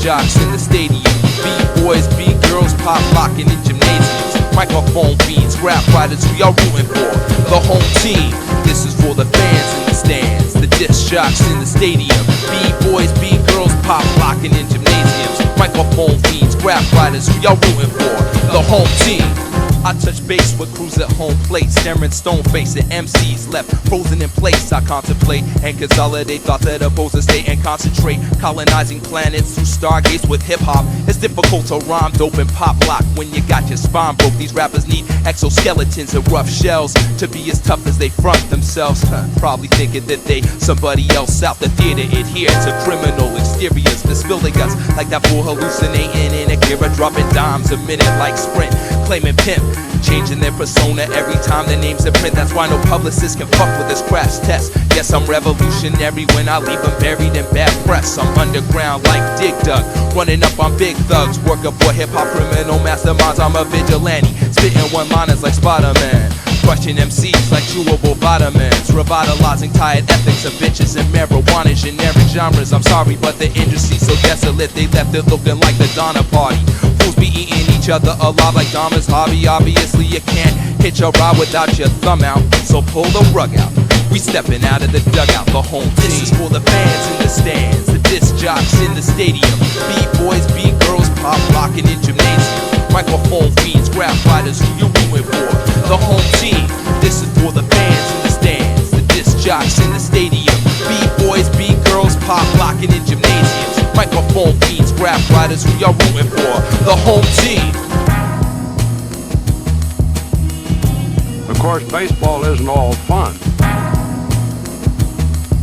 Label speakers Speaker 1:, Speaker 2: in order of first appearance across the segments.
Speaker 1: Jocks in the stadium, B-boys, B-girls, pop locking in gymnasiums, microphone fiends, rap fighters, we are rooting for the home team. This is for the fans in the stands, the disc jocks in the stadium, B-boys, B-girls, pop locking in gymnasiums, microphone fiends, rap fighters, we are rooting for the home team. I touch base with crews at home plate, staring stone face at MCs left frozen in place. I contemplate and consolidate thoughts that oppose the state and concentrate, colonizing planets through stargates with hip hop. It's difficult to rhyme dope and pop lock when you got your spine broke. These rappers need exoskeletons and rough shells to be as tough as they front themselves. Probably thinking that they somebody else out the theater, adhere to criminal exteriors to spill their guts like that fool hallucinating in a Kira, dropping dimes a minute like Sprint, claiming pimp, changing their persona every time their name's in print. That's why no publicist can fuck with this crash test. Yes, I'm revolutionary when I leave them buried in bad press. I'm underground like Dig Dug, running up on big thugs, working for hip-hop criminal masterminds. I'm a vigilante, spitting one-liners like Spider-Man, crushing MCs like chewable vitamins, revitalizing tired ethics of bitches and marijuana, generic genres. I'm sorry, but the industry's so desolate, they left it looking like the Donner Party. Fools be eating each other alive like Dahmer's hobby. Obviously you can't hit your ride without your thumb out, so pull the rug out. We stepping out of the dugout, the home team. This is for the fans in the stands, the disc jocks in the stadium, B-boys, B-girls, pop locking in gymnasiums, microphone fiends, rap fighters, who you rooting for? The home team. This is for the fans in the stands, the disc jocks in the stadium, B-boys, B-girls, pop locking in gymnasiums, microphone fiends, rap fighters, who y'all rooting for? The home team.
Speaker 2: Of course, baseball isn't all fun.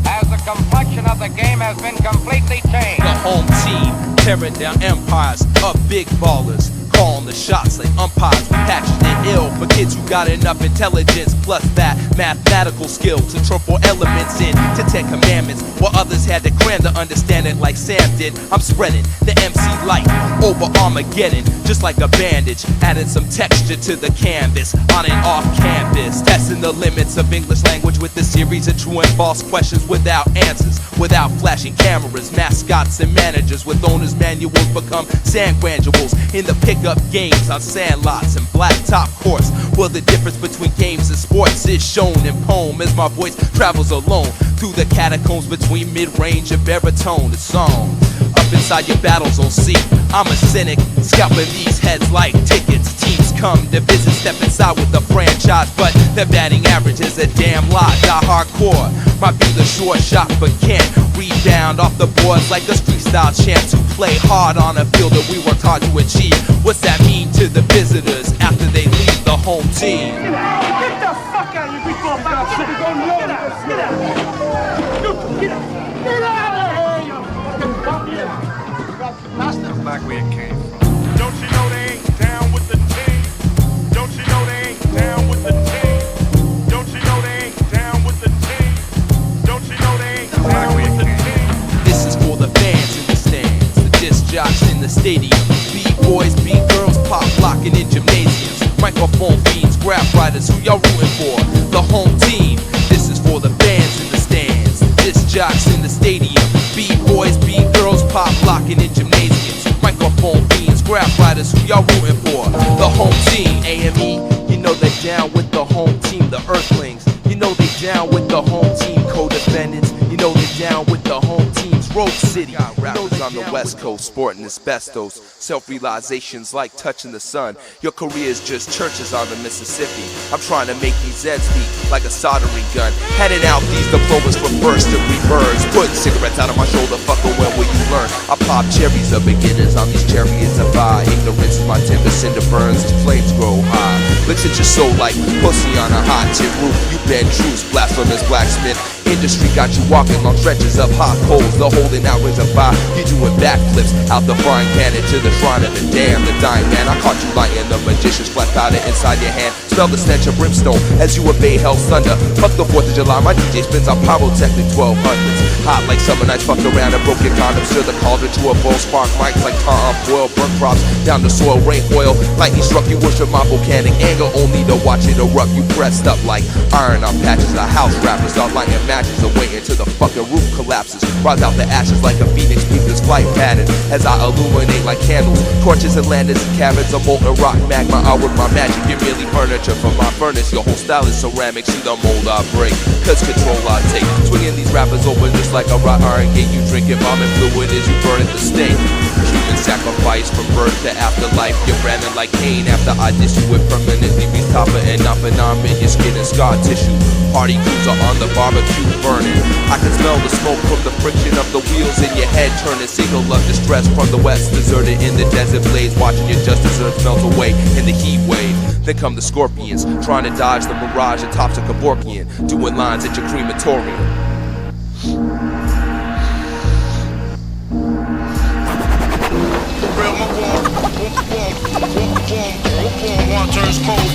Speaker 3: As the complexion of the game has been completely changed.
Speaker 1: The home team, tearing down empires of big ballers, calling the shots like umpires, passionate ill for kids who got enough intelligence, plus that mathematical skill to turn 4 elements into 10 commandments, while others had to cram to understand it like Sam did. I'm spreading the MC light over Armageddon, just like a bandage, adding some texture to the canvas, on and off campus, testing the limits of English language with a series of true and false questions without answers, without flashing cameras, mascots and managers with owners' manuals become sand granules in the pickup games on sandlots and blacktop courts, where the difference between games and sports is shown in poem as my voice travels alone through the catacombs between mid-range and baritone. It's song up inside your battle zone. See, I'm a cynic, scalping these heads like tickets. Teams come to visit, step inside with the franchise, but their batting average is a damn lie. Die hardcore might be the short shot, but can't rebound off the boards like a street style champ. To play hard on a field that we worked hard to achieve. What's that mean to the visitors after they leave the home team?
Speaker 4: Get the fuck out of here before I get out! Get out! Get out! Get out of here, you fucking bum!
Speaker 5: That's back where it came from. Don't you know they ain't down with the team? Don't you know they ain't down with the team? Don't you know they ain't down with the team? Don't you know they ain't down with the team?
Speaker 1: This is for the fans in the stands, the disc jocks in the stadium, B-boys, B-girls, pop locking in gymnasiums, microphone fiends, rap writers, who y'all rooting for? The home team. This is for the fans in the stands, the disc jocks in the stadium, B-boys, B-girls, pop locking in gymnasiums, microphone fiends, rap writers, who y'all rooting for? The home team. AME, you know they down with the home team. The Earthlings, you know they down with the home team. Co-defendants, you know they down with the home team's Road City. Got rappers on the West Coast sporting asbestos, self-realizations like touching the sun. Your career is just churches on the Mississippi. I'm trying to make these Zeds beat like a soldering gun, handing out these diplomas for first and rebirths, putting cigarettes out of my shoulder. Fucker, when will you learn? I pop cherries of beginners on these chariots of fire. Ignorance is my timber, cinder burns as flames grow high. Sit your soul like pussy on a hot tin roof. You bend truths, blasphemous blacksmith. Industry got you walking long stretches of hot coals. The holding out rings a fire. You doing backflips out the frying pan into the shrine of the damned, the dying man. I caught you lying, the magician's flat powder inside your hand. Smell the stench of brimstone as you obey hell's thunder. Fuck the 4th of July, my DJ spins on pyrotechnic 1200s. Hot like summer nights, fucked around and broke your condom. Stir the cauldron to a bowl, spark mics like Tom Boyle. Burnt crops down the soil, rain oil. Lightning struck you, worship my volcanic anger. Only to watch it erupt, you pressed up like iron on patches. The house rappers start lighting matches away until the fucking roof collapses. Rise out the ashes like a phoenix, beat this flight pattern as I illuminate like candles. Torches and lanterns and cabins of molten rock magma. I work my magic, you're merely furniture from my furnace. Your whole style is ceramic, see the mold I break, cause control I take. Swinging these rappers open just like a wrought iron gate. You drinking vomit fluid as you burn at the stake. Human sacrifice from birth to afterlife. You're branded like Cain after I diss you with permanently retopper and not phenomenon in your skin and scar tissue. Party crews are on the barbecue burning. I can smell the smoke from the friction of the wheels in your head turning. Signal of distress from the west, deserted in the desert blaze. Watching your justice earth melt away in the heat wave. Then come the scorpions, trying to dodge the mirage atop of Kevorkian, doing lines at your crematorium.
Speaker 5: Real my warm turns cold.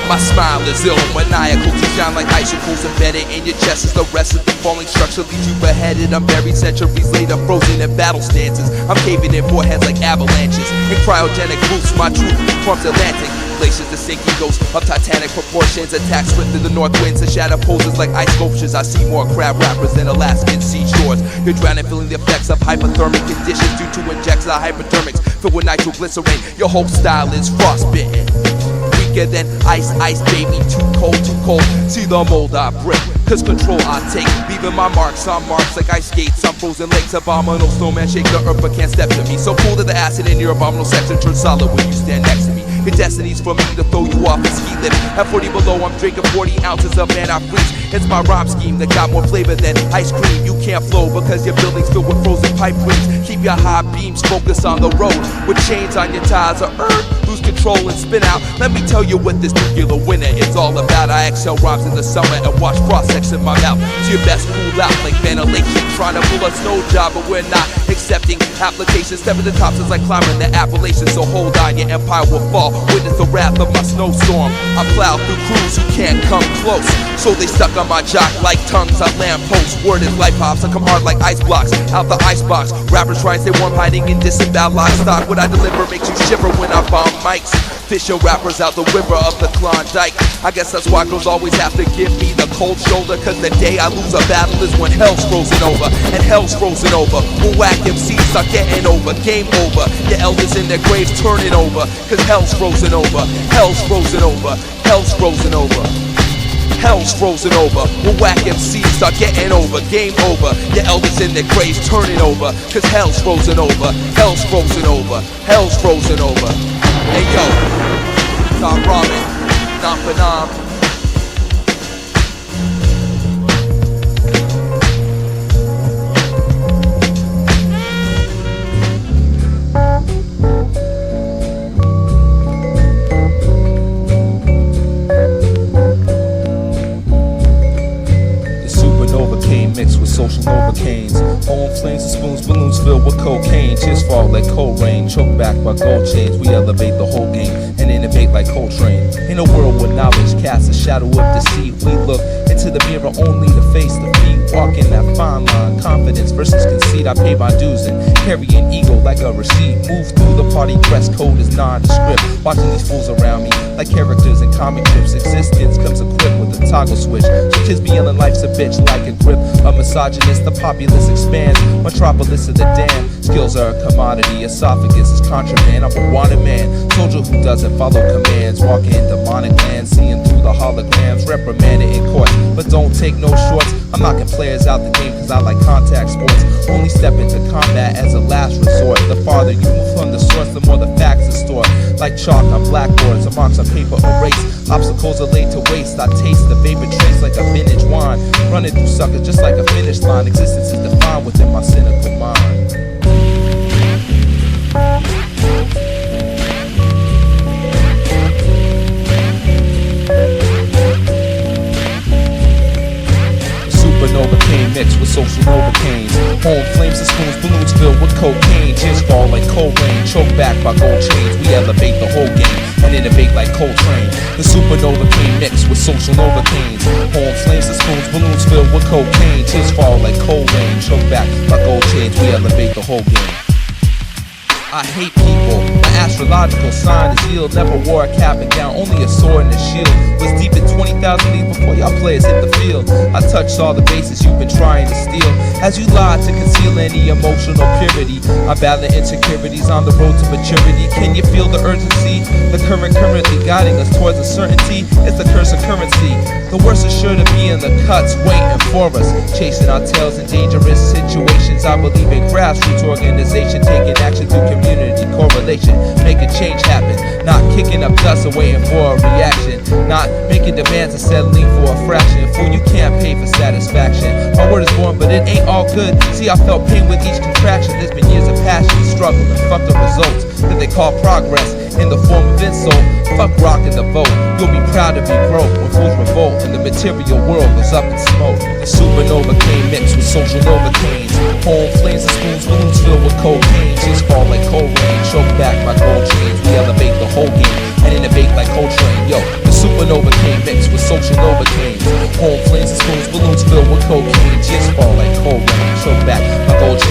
Speaker 1: My smile is ill, maniacal to shine like icicles embedded in your chest as the rest of the falling structure leaves you beheaded. I'm buried centuries later, frozen in battle stances. I'm caving in foreheads like avalanches. In cryogenic booths, my truth forms Atlantic. Glaciers, the sinking ghosts of titanic proportions. Attack swift through the north winds and shatter poses like ice sculptures. I see more crab rappers than Alaskan seashores. You're drowning, feeling the effects of hypothermic conditions due to injections of hypodermics filled with nitroglycerin. Your whole style is frostbitten. Than ice, baby, too cold. See the mold I break, cause control I take. Leaving my marks on marks like ice skates on frozen lakes. Abominable snowman shake the earth but can't step to me. So cool that the acid in your abominable section turns solid when you stand next to me. Your destiny's for me to throw you off a ski lift. At 40 below, I'm drinking 40 ounces of man I freeze. It's my rhyme scheme that got more flavor than ice cream. You can't flow because your building's filled with frozen pipe rings. Keep your high beams focused on the road with chains on your tires or lose control and spin out. Let me tell you what this nuclear winter is all about. I exhale rhymes in the summer and watch frost sex in my mouth. So your best cool out like ventilation. Trying to pull a snow job, but we're not accepting applications. Stepping the tops is like climbing the Appalachians. So hold on, your empire will fall. Witness the wrath of my snowstorm. I plow through crews who can't come close, so they stuck on my jock like tongues on lampposts. Word is life hops, I come hard like ice blocks out the icebox. Rappers try and stay warm, hiding in disemboweled livestock. What I deliver makes you shiver when I bomb mics. Fishing rappers out the river of the Klondike. I guess that's why girls always have to give me the cold shoulder, cause the day I lose a battle is when hell's frozen over. And hell's frozen over when whack MCs are getting over. Game over, your elders in their graves turning over, cause hell's frozen over. Hell's frozen over. Hell's frozen over. Hell's frozen over when whack MCs start getting over. Game over, your elders in their graves turning over, cause hell's frozen over. Hell's frozen over. Hell's frozen over. Hey yo, Tom Robin, Nom Phenom. Mixed with social novocaines. Home flames and spoons, balloons filled with cocaine. Tears fall like cold rain, choked back by gold chains. We elevate the whole game and innovate like Coltrane. In a world where knowledge casts a shadow of deceit, we look into the mirror only to face defeat. Walking that fine line, confidence versus conceit. I pay my dues and carry an ego like a receipt. Move through the party, dress code is nondescript. Watching these fools around me like characters in comic strips. Existence comes equipped with a toggle switch. So kids be yelling life's a bitch like a grip. A misogynist, the populace expands. Metropolis of the damn. Skills are a commodity, esophagus is contraband. I'm a wanted man, soldier who doesn't follow commands. Walking in demonic land, seeing through the holograms. Reprimanded in court, but don't take no shorts. I'm knocking players out the game cause I like contact sports. Only step into combat as a last resort. The farther you move from the source, the more the facts are stored. Like chalk on blackboards, or marks on paper erased. Obstacles are laid to waste. I taste the vapor trace like a vintage wine. Running through suckers just like a finish line. Existence is defined within my cynical mind. Supernova cane mixed with social novocaines. Home flames and spoons, balloons filled with cocaine. Tears fall like cold rain, choked back by gold chains. We elevate the whole game and innovate like Coltrane. The supernova cane mixed with social novocaines. Home flames and spoons, balloons filled with cocaine. Tears fall like cold rain, choked back by gold chains. We elevate the whole game. I hate people. My astrological sign is yield. Never wore a cap and gown, only a sword and a shield. Was deep in 20,000 leagues before y'all players hit the field. I touched all the bases you've been trying to steal. As you lie to conceal any emotional purity, I battle insecurities on the road to maturity. Can you feel the urgency? The current currently guiding us towards a certainty. It's the curse of currency. The worst is sure to be in the cuts, waiting for us. Chasing our tails in dangerous situations. I believe in grassroots organization, taking action through community correlation, making change happen, not kicking up dust or waiting for a reaction, not making demands and settling for a fraction. Fool, you can't pay for satisfaction. My word is born, but it ain't all good. See, I felt pain with each contraction. There's been years of passion, struggle, and fuck the results that they call progress in the form of insult. Fuck rocking the vote. You'll be proud to be broke when fools revolt and the material world goes up in smoke. The supernova cane mixed with social novocaines. Home flames and spoons, balloons filled with cocaine. Tears fall like cold rain, choked back by gold chains. We elevate the whole game and innovate like Coltrane. Yo, the supernova cane mixed with social novocaines. Home flames and spoons, balloons filled with cocaine. Tears fall like cold rain, choked back by gold chains.